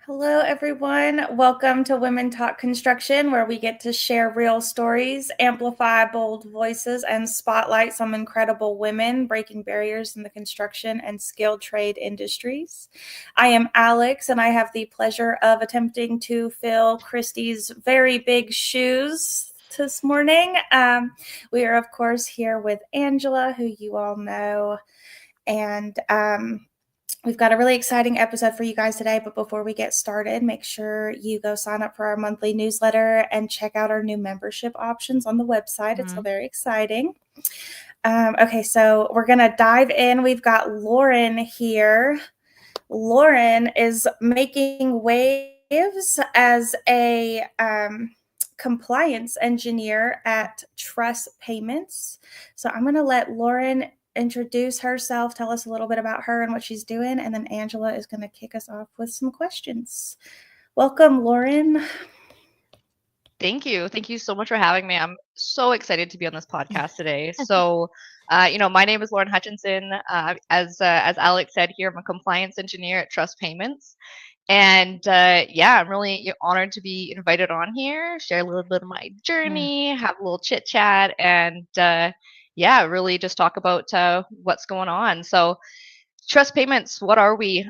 Hello, everyone. Welcome to Women Talk Construction, where we get to share real stories, amplify bold voices, and spotlight some incredible women breaking barriers in the construction and skilled trade industries. I am Alex, and I have the pleasure of attempting to fill Christy's very big shoes this morning. We are, of course, here with Angela, who you all know, and we've got a really exciting episode for you guys today, but before we get started, make sure you go sign up for our monthly newsletter and check out our new membership options on the website. It's very exciting. Okay, so we're going to dive in. We've got Lauren here. Lauren is making waves as a compliance engineer at Truss Payments. So I'm going to let Lauren introduce herself, tell us a little bit about her and what she's doing, and then Angela is going to kick us off with some questions. Welcome, Lauren. Thank you. Thank you so much for having me. I'm so excited to be on this podcast today. So, my name is Lauren Hutchinson. As Alex said here, I'm a compliance engineer at Truss Payments. And I'm really honored to be invited on here, share a little bit of my journey, have a little chit chat, and really just talk about what's going on. So, Truss Payments, what are we?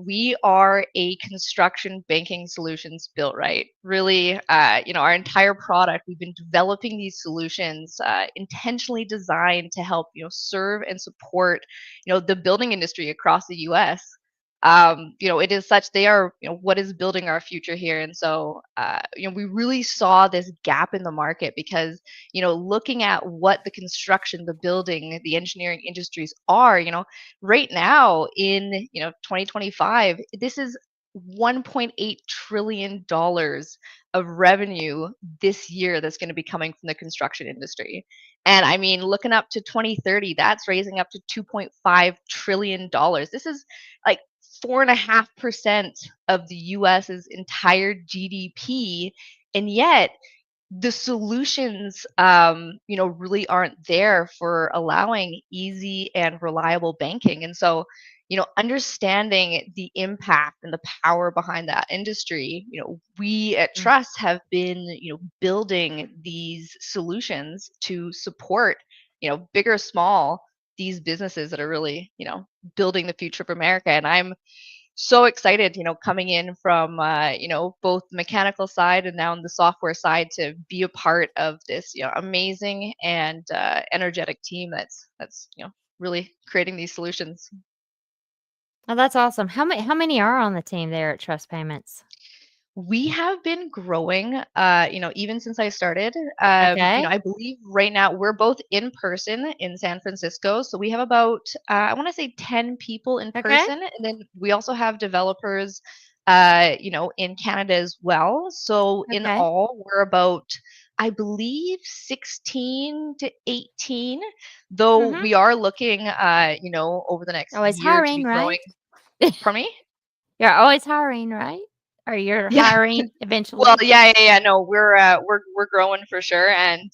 We are a construction banking solutions built right. Really, our entire product, we've been developing these solutions intentionally designed to help, serve and support, the building industry across the U.S. It is such they are, what is building our future here. And so, we really saw this gap in the market because, looking at what the construction, the building, the engineering industries are, right now in 2025, this is $1.8 trillion of revenue this year that's going to be coming from the construction industry. And I mean, looking up to 2030, that's raising up to $2.5 trillion. This is like 4.5% of the US's entire GDP. And yet the solutions, really aren't there for allowing easy and reliable banking. And so, understanding the impact and the power behind that industry, we at Trust have been, building these solutions to support, big or small, these businesses that are really, building the future of America. And I'm so excited, coming in from, both the mechanical side and now on the software side to be a part of this, amazing and energetic team that's really creating these solutions. Oh, that's awesome. How many are on the team there at Trust Payments? We have been growing, even since I started. Okay. I believe right now we're both in person in San Francisco. So we have about, I want to say 10 people in Okay. person. And then we also have developers, in Canada as well. So in Okay. all, we're about, I believe, 16 to 18, though Mhm. we are looking, over the next Always year to hiring, be right? growing. Pardon me? You're always hiring, right? Or you're Yeah. hiring Well, eventually? yeah. No, we're growing for sure, and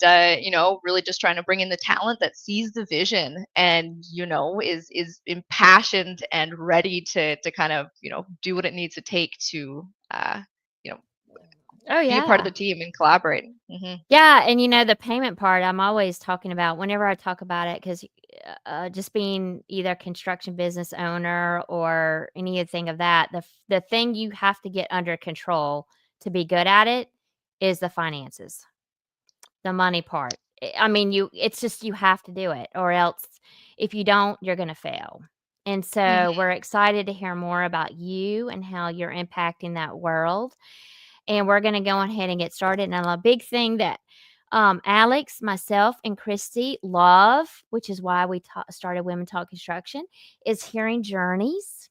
really just trying to bring in the talent that sees the vision and is impassioned and ready to kind of do what it needs to take to you know Oh, be a part of yeah. the team and collaborate. Hmm. Yeah, and, the payment part, I'm always talking about whenever I talk about it, 'cause, just being either a construction business owner or anything of that, the thing you have to get under control to be good at it is the finances. The money part. I mean, it's just you have to do it or else if you don't, you're gonna fail. And so Hmm. we're excited to hear more about you and how you're impacting that world. And we're gonna go ahead and get started. And a big thing that Alex, myself, and Christy love, which is why we started Women Talk Construction, is hearing journeys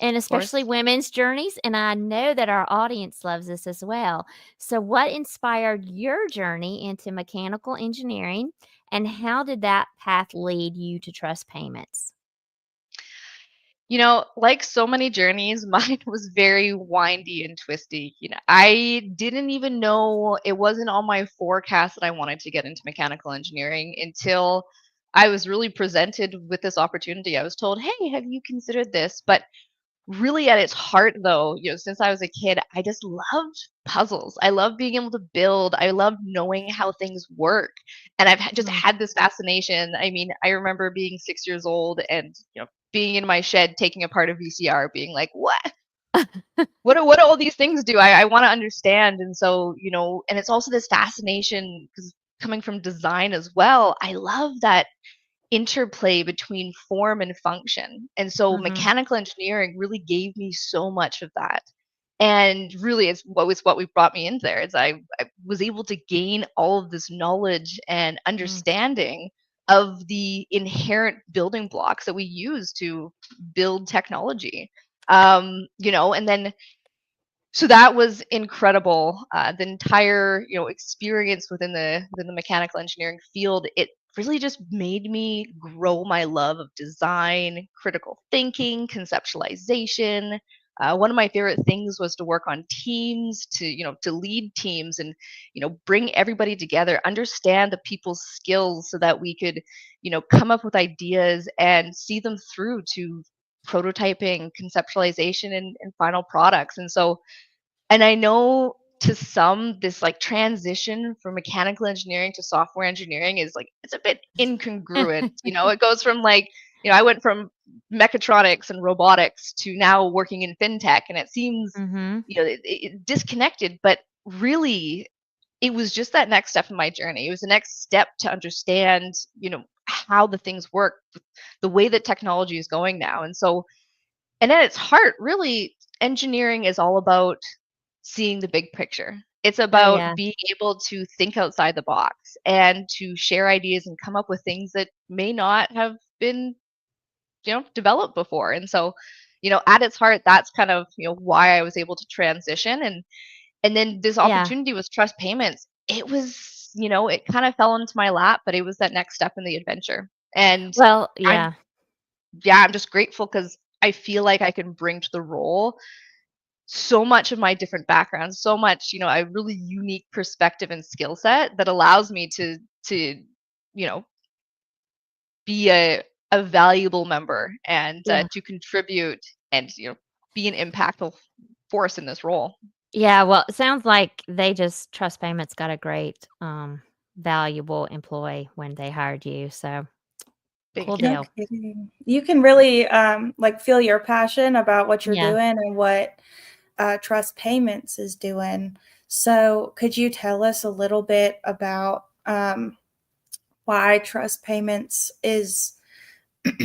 and Of especially course. women's journeys. And I know that our audience loves this as well. So, what inspired your journey into mechanical engineering, and how did that path lead you to Trust Payments? Like so many journeys, mine was very windy and twisty. I didn't even know it wasn't on my forecast that I wanted to get into mechanical engineering until I was really presented with this opportunity. I was told, "Hey, have you considered this?" But really at its heart, though, since I was a kid, I just loved puzzles. I love being able to build. I love knowing how things work. And I've just Mm. had this fascination. I mean, I remember being 6 years old and, being in my shed, taking apart a VCR, being like, what do all these things do? I want to understand. And so, and it's also this fascination because coming from design as well, I love that interplay between form and function. And so Mhm. mechanical engineering really gave me so much of that. And really it's what brought me in there is I was able to gain all of this knowledge and Mm. understanding of the inherent building blocks that we use to build technology. And then so that was incredible. The entire experience within the mechanical engineering field, it really just made me grow my love of design, critical thinking, conceptualization. One of my favorite things was to work on teams, to lead teams, and bring everybody together, understand the people's skills, so that we could come up with ideas and see them through to prototyping, conceptualization, and final products. And I know to some, this like transition from mechanical engineering to software engineering is like, it's a bit incongruent. It goes from like, I went from mechatronics and robotics to now working in fintech, and it seems, Mhm. disconnected, but really it was just that next step in my journey. It was the next step to understand, how the things work, the way that technology is going now. And at its heart, really, engineering is all about seeing the big picture. It's Oh, about yeah. being able to think outside the box and to share ideas and come up with things that may not have been, developed before. And so, at its heart, that's kind of, why I was able to transition. And then this Yeah. opportunity was Trust Payments. It was, it kind of fell into my lap, but it was that next step in the adventure. And Well, I'm yeah. yeah, I'm just grateful because I feel like I can bring to the role so much of my different backgrounds, so much, a really unique perspective and skill set that allows me to, you know, be a valuable member and Yeah. to contribute and, be an impactful force in this role. Yeah, well, it sounds like they just Trust Payments got a great, valuable employee when they hired you, so cool Thank you. No deal. kidding. You can really like feel your passion about what you're Yeah. doing and what Trust Payments is doing. So, could you tell us a little bit about why Trust Payments is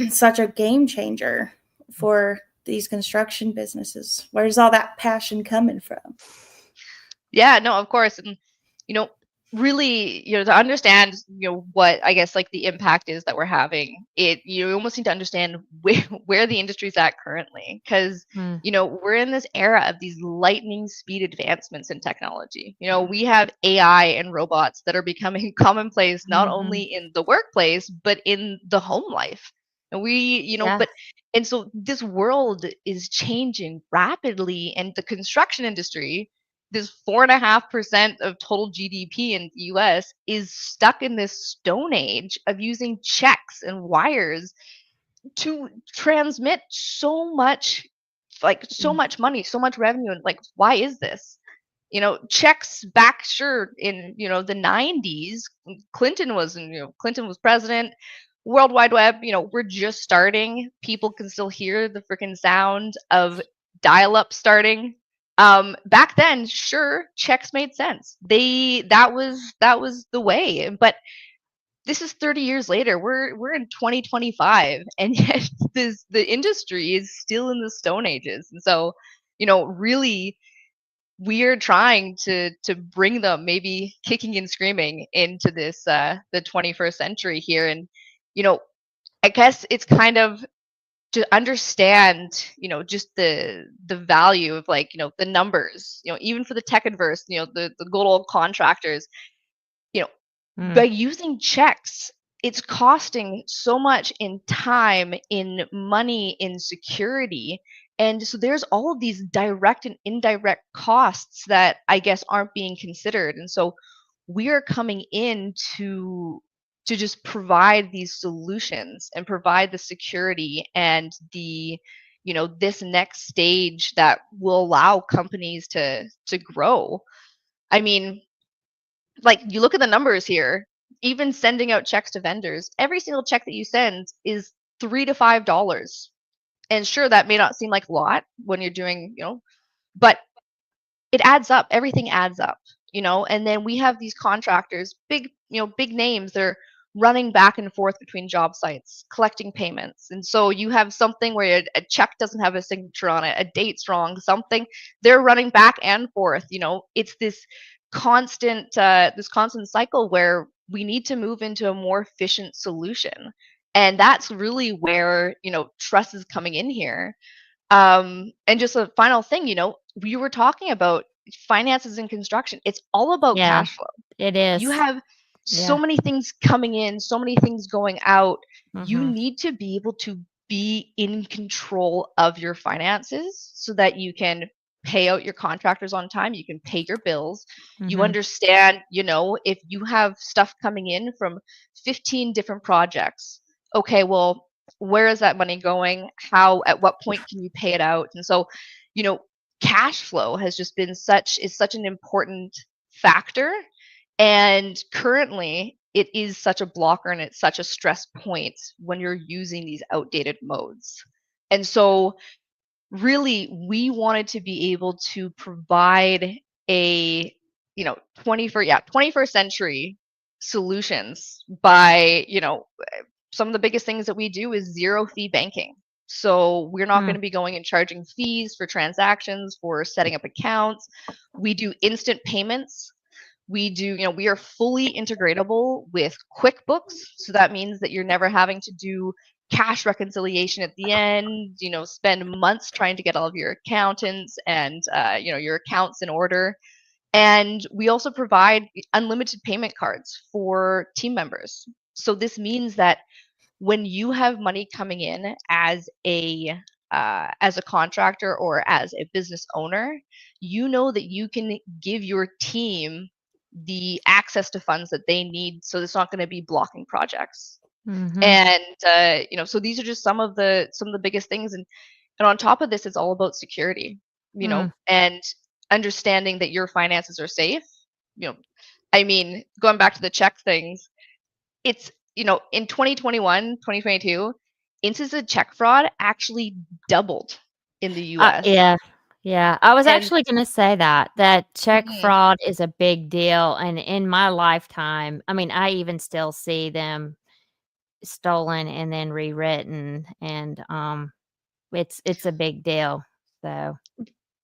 such a game changer for these construction businesses? Where's all that passion coming from? Yeah, no, of course. And, you know, really, to understand, what I guess like the impact is that we're having, you almost need to understand where the industry's at currently. Because, Mm. we're in this era of these lightning speed advancements in technology. We have AI and robots that are becoming commonplace not only Mhm. in the workplace, but in the home life. And Yeah. and so this world is changing rapidly, and the construction industry, this 4.5% of total GDP in the US, is stuck in this stone age of using checks and wires to transmit so Mm. much money, so much revenue. And like, why is this? Checks back, sure, in the 90s, Clinton was president. World Wide Web, we're just starting. People can still hear the freaking sound of dial-up starting. Back then, sure, checks made sense. That was the way. But this is 30 years later. We're in 2025, and yet the industry is still in the stone ages. And so, really, we're trying to bring them, maybe kicking and screaming, into this the 21st century here. And you know I guess it's kind of to understand, just the value of, like, the numbers, even for the tech adverse, the good old contractors, you know by Mm. using checks, it's costing so much in time, in money, in security. And so there's all of these direct and indirect costs that I guess aren't being considered. And so we are coming in to just provide these solutions and provide the security and the this next stage that will allow companies to grow. I mean, like, you look at the numbers here, even sending out checks to vendors, every single check that you send is $3 to $5. And sure, that may not seem like a lot when you're doing, but it adds up. Everything adds up, and then we have these contractors, big names. They're running back and forth between job sites, collecting payments. And so you have something where a check doesn't have a signature on it, a date's wrong, something. They're running back and forth. It's this constant cycle where we need to move into a more efficient solution. And that's really where, Truss is coming in here. And just a final thing, we were talking about finances and construction. It's all about Yeah, cash flow. it You is. have so Yeah. many things coming in, so many things going out. You Mhm. need to be able to be in control of your finances so that you can pay out your contractors on time, you can pay your bills. You Mhm. understand, if you have stuff coming in from 15 different projects, okay, well, where is that money going? At what point can you pay it out? And so, you know, cash flow has just been such an important factor. And currently, it is such a blocker and it's such a stress point when you're using these outdated modes. And so, really, we wanted to be able to provide a 21st century solutions by some of the biggest things that we do is zero fee banking. So we're not going Mm. to be going and charging fees for transactions, for setting up accounts. We do instant payments. We are fully integratable with QuickBooks. So that means that you're never having to do cash reconciliation at the end, spend months trying to get all of your accountants and, your accounts in order. And we also provide unlimited payment cards for team members. So this means that when you have money coming in as a contractor or as a business owner, you know that you can give your team the access to funds that they need, so it's not going to be blocking projects. Mhm. And so these are just some of the biggest things. And on top of this, it's all about security, Mm. and understanding that your finances are safe. You know, I mean, going back to the check things, it's, in 2021, 2022, instances of check fraud actually doubled in the US. Yeah. Yeah. I was And actually gonna say that check mhm, fraud is a big deal, and in my lifetime, I mean, I even still see them stolen and then rewritten, and, it's a big deal. So,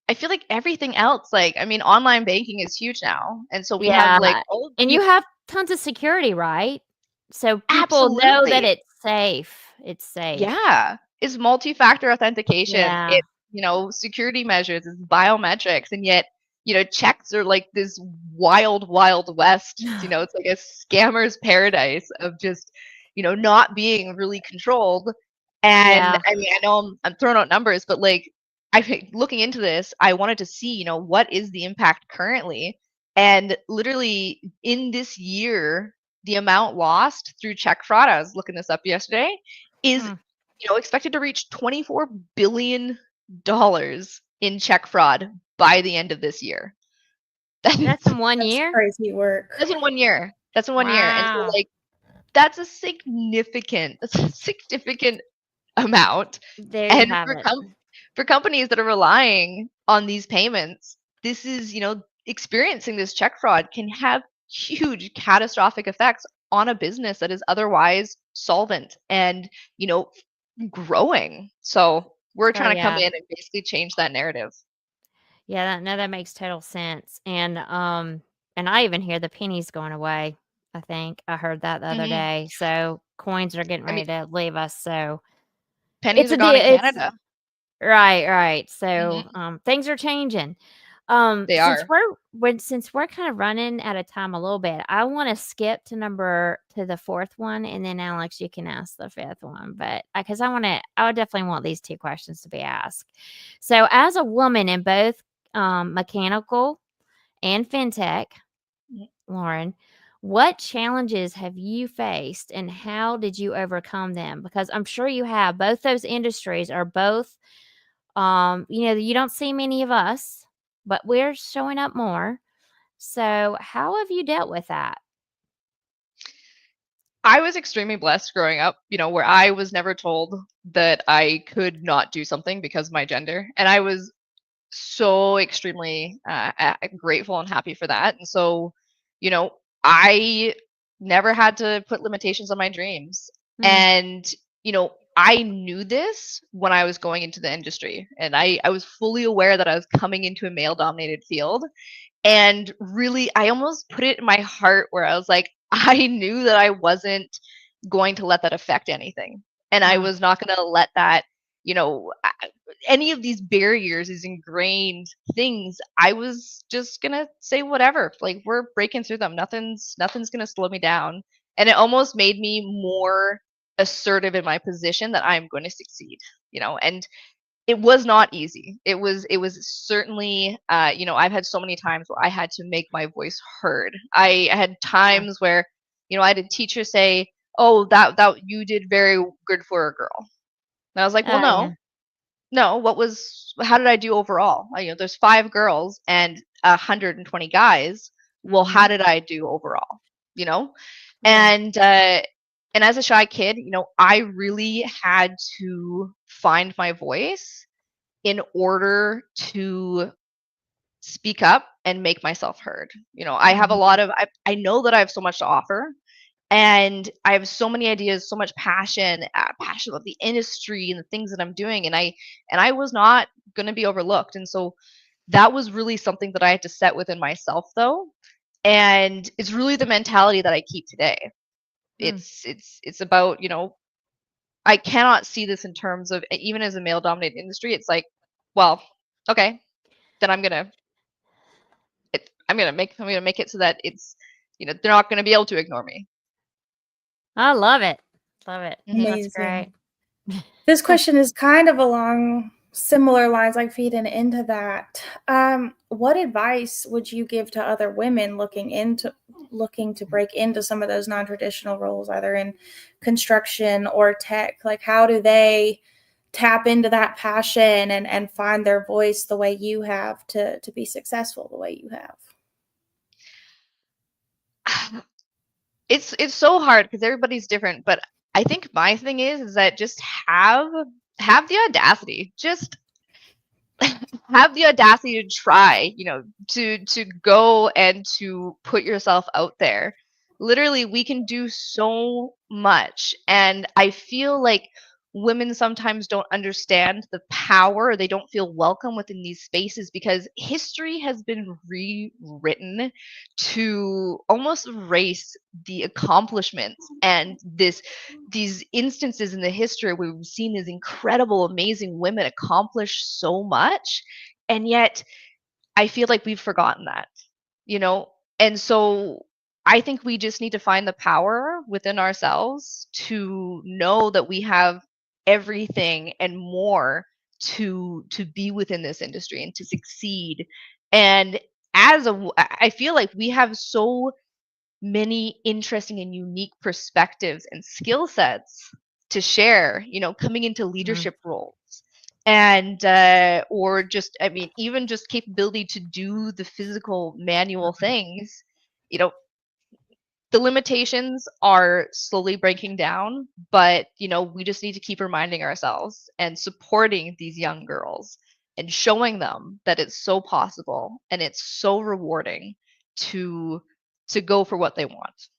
I feel like everything else, like, I mean, online banking is huge now. And so we have yeah, like all of and the you have tons of security, right? So people know that absolutely. it's safe. It's safe. Yeah, it's multi-factor authentication. Yeah. It's, security measures, it's biometrics, and yet, checks are like this wild, wild west. It's like a scammer's paradise of just, not being really controlled. And Yeah. I mean, I know I'm throwing out numbers, but like, looking into this, I wanted to see, what is the impact currently? And literally in this year, the amount lost through check fraud, I was looking this up yesterday, is Hmm. expected to reach $24 billion in check fraud by the end of this year. That's That's in 1 That's year? crazy work. that's in 1 year. That's in 1 year. And so, Wow. like, that's a significant amount. There you And have for it. for companies that are relying on these payments, this is, experiencing this check fraud can have huge catastrophic effects on a business that is otherwise solvent and, growing. So we're Oh, trying to come yeah. in and basically change that narrative. Yeah, that makes total sense, and I even hear the pennies going away, I think. I heard that the other Hmm. day, so coins are getting I ready mean, to leave us, so pennies it's are a gone deal. in It's Canada. right, right, so, Hmm. things are changing. They are. Since we're kind of running out of time a little bit, I wanna skip to the 4th one, and then, Alex, you can ask the 5th one, but because I would definitely want these 2 questions to be asked. So, as a woman in both, mechanical and fintech, Lauren, what challenges have you faced and how did you overcome them? Because I'm sure you have. Both those industries are both You don't see many of us, but we're showing up more. So, how have you dealt with that? I was extremely blessed growing up, where I was never told that I could not do something because of my gender. And I was so extremely grateful and happy for that. And so, you know, I never had to put limitations on my dreams. Mm, And, I knew this when I was going into the industry. And I was fully aware that I was coming into a male dominated field. And really, I almost put it in my heart where I was like, I knew that I wasn't going to let that affect anything. And I mm, was not going to let that, you know, a- any of these barriers, these ingrained things, I was just going to say whatever. Like we're breaking through them. Nothing's going to slow me down. And it almost made me more assertive in my position that I'm going to succeed, and it was not easy. It was certainly I've had so many times where I had to make my voice heard. I had yeah. times where I had a teacher say, "Oh, that you did very good for a girl." And I was like, "Well, Oh, yeah. no. How did I do overall? There's 5 girls and 120 guys. Well, how Mhm. did I do overall? You know?" Yeah. And as a shy kid, I really had to find my voice in order to speak up and make myself heard. I have a Mhm. lot of I know that I have so much to offer, and I have so many ideas, so much passion about the industry and the things that I'm doing, and I was not going to be overlooked. And so that was really something that I had to set within myself though. And it's really the mentality that I keep today. Mm. It's about, I cannot see this in terms of even as a male dominated industry. It's like, well, okay, then I'm gonna make it so that it's they're not gonna be able to ignore me. I love it. Love it. Hmm. That's great. Amazing. This question is kind of along similar lines, like feeding into that. What advice would you give to other women looking to break into some of those non-traditional roles, either in construction or tech? Like, how do they tap into that passion and find their voice the way you have to be successful the way you have? It's so hard because everybody's different, but I think my thing is that just have the audacity. Just have the audacity to try, to go and to put yourself out there. Literally, we can do so much. And I feel like women sometimes don't understand the power, or they don't feel welcome within these spaces because history has been rewritten to almost erase the accomplishments and these instances in the history where we've seen these incredible, amazing women accomplish so much. And yet, I feel like we've forgotten that, you know? And so I think we just need to find the power within ourselves to know that we have everything and more to be within this industry and to succeed. And I feel like we have so many interesting and unique perspectives and skill sets to share, coming into Mhm. leadership roles. And or just, I mean, even just capability to do the physical manual things. you know the limitations are slowly breaking down, but we just need to keep reminding ourselves and supporting these young girls and showing them that it's so possible and it's so rewarding to go for what they want.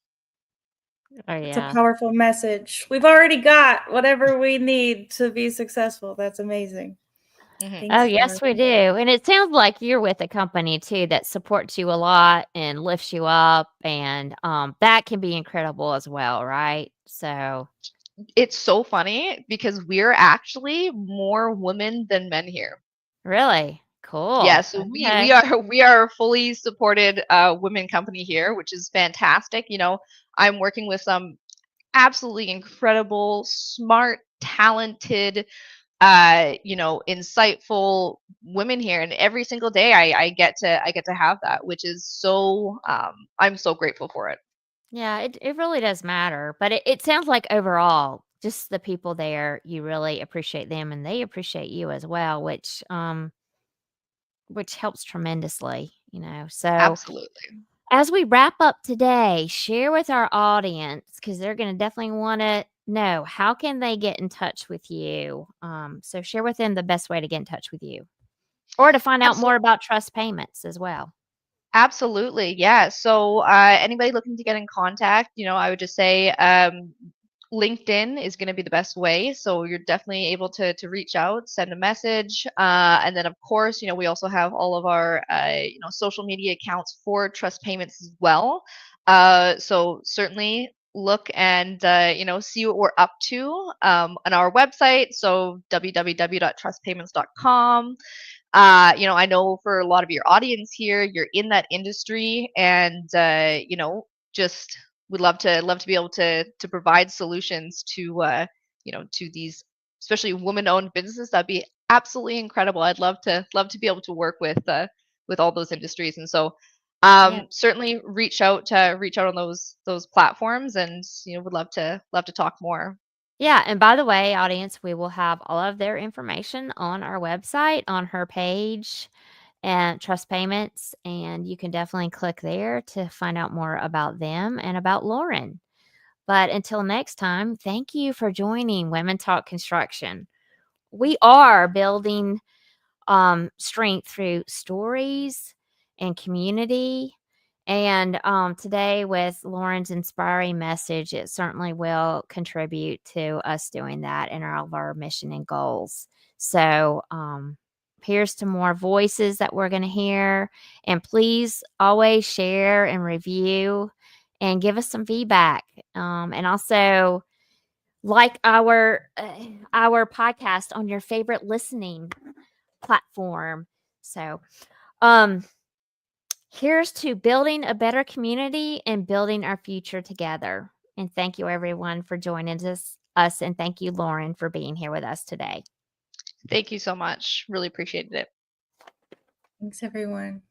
Oh, It's a yeah. powerful message. We've already got whatever we need to be successful. That's amazing. Hmm. Oh, Thanks, Laura. yes, we do. And it sounds like you're with a company too that supports you a lot and lifts you up, and that can be incredible as well, right? So, It's so funny because we're actually more women than men here. really Yeah, cool. so we Okay. are we are a fully supported women company here, which is fantastic. I'm working with some absolutely incredible, smart, talented, insightful women here, and every single day I get to have that, which is so I'm so grateful for it. Yeah, it really does matter. But it sounds like overall just the people there, you really appreciate them and they appreciate you as well, which helps tremendously, you know. So Absolutely. as we wrap up today, share with our audience because they're going to definitely want to know how can they get in touch with you. So share with them the best way to get in touch with you or to find out more about Truss Payments as well. Absolutely. Yeah. So, anybody looking to get in contact, I would just say LinkedIn is going to be the best way. So you're definitely able to reach out, send a message, and then of course, we also have all of our social media accounts for Trust Payments as well. So certainly look and see what we're up to on our website. So www.trustpayments.com. I know for a lot of your audience here, you're in that industry, and just would love to be able to provide solutions to these, especially woman-owned businesses. That'd be absolutely incredible. I'd love to be able to work with all those industries, and so Yeah. certainly reach out on those platforms, and would love to talk more. Yeah, and by the way, audience, we will have all of their information on our website, on her page, and Trust Payments, and you can definitely click there to find out more about them and about Lauren. But until next time, thank you for joining Women Talk Construction. We are building strength through stories and community. And today, with Lauren's inspiring message, it certainly will contribute to us doing that in all of our mission and goals. So, here's to more voices that we're going to hear. And please always share and review and give us some feedback. And also, like our podcast on your favorite listening platform. So, um, here's to building a better community and building our future together. And thank you, everyone, for joining us. And thank you, Lauren, for being here with us today. Thank you so much. Really appreciated it. Thanks, everyone.